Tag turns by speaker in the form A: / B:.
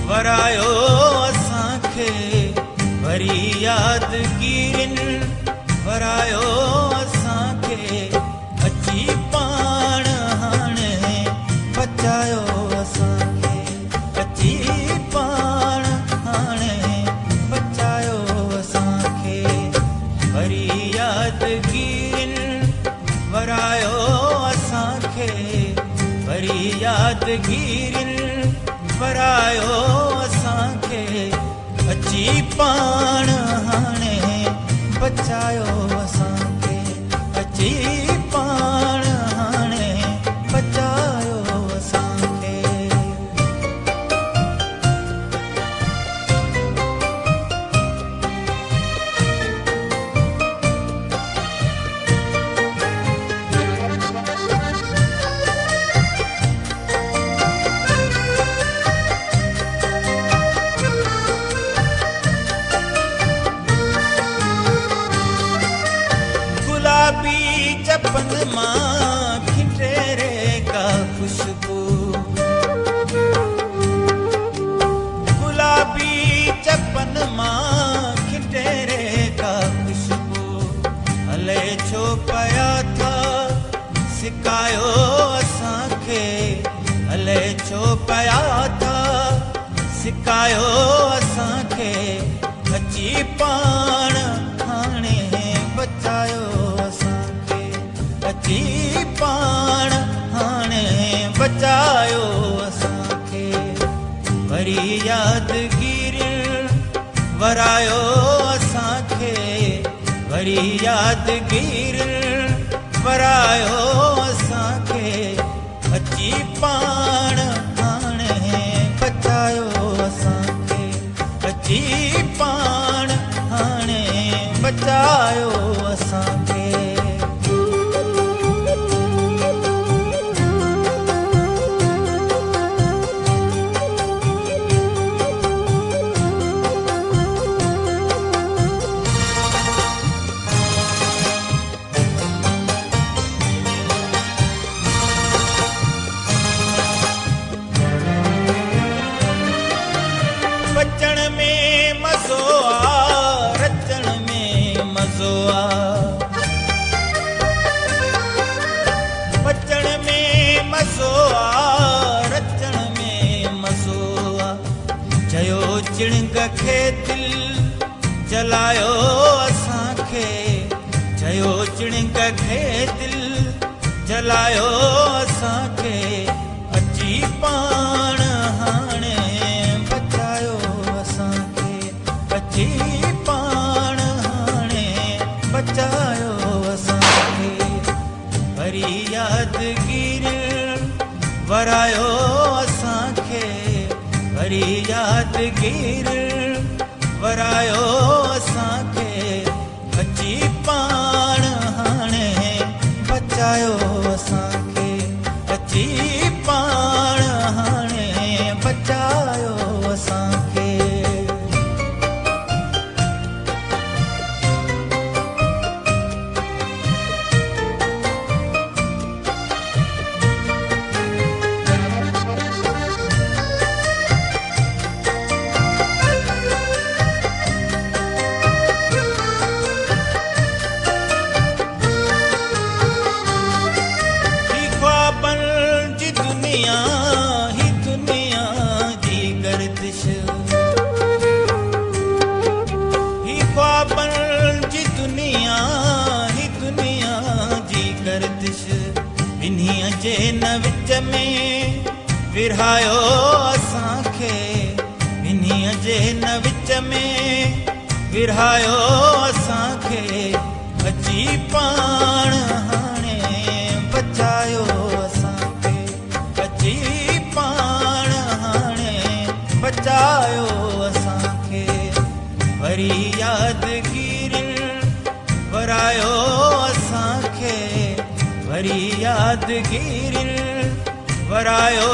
A: वरायो असांखे वरी यादगिरियुनि वरायो असांखे अची पाण हाणे बचायो असांखे अची पाण हाणे बचायो असांखे वरी यादगिरियुनि वरायो असांखे वरी यादगिरियुनि वरायो असांखे अची पाण हाणे बचायो असांखे अची पाण हाणे बचायो असांखे चपन मां खिंचे रे का खुशबू गुलाबी चपन मां खिंचे रे का खुशबू हले छो पया था सिकायो असांखे हले छो पया था सिकायो असांखे अची पाण हाणे बचायो अची पाण हाणे बचायो असांखे वरी यादगिरियुनि वरायो असांखे वरी यादगिरियुनि वरायो असांखे अची पाण हाणे बचायो असांखे अची पाण हाणे बचायो असांखे बचण में मज़ो आ रचण में मज़ो आ बचण में मज़ो आ रचण में मज़ो आ चयो चिणग खे दिल जलायो असांखे चयो चिणग खे दिल जलायो असांखे अची पाण हाणे अची पाण हाणे बचायो असांखे वरी यादगिरियुनि वरायो असांखे वरी यादगिरियुनि वरायो असांखे अची पाण हाणे बचायो असांखे अची पाण हाणे बचायो असांखे जे न विच में विरहायो असांखे इन्हीअ जे न विच में विरहायो असांखे अची पाण हाणे बचायो असांखे अची पाण हाणे बचायो असांखे वरी वरी यादगिरिन वरायो असांखे वरी यादगिरिन वरायो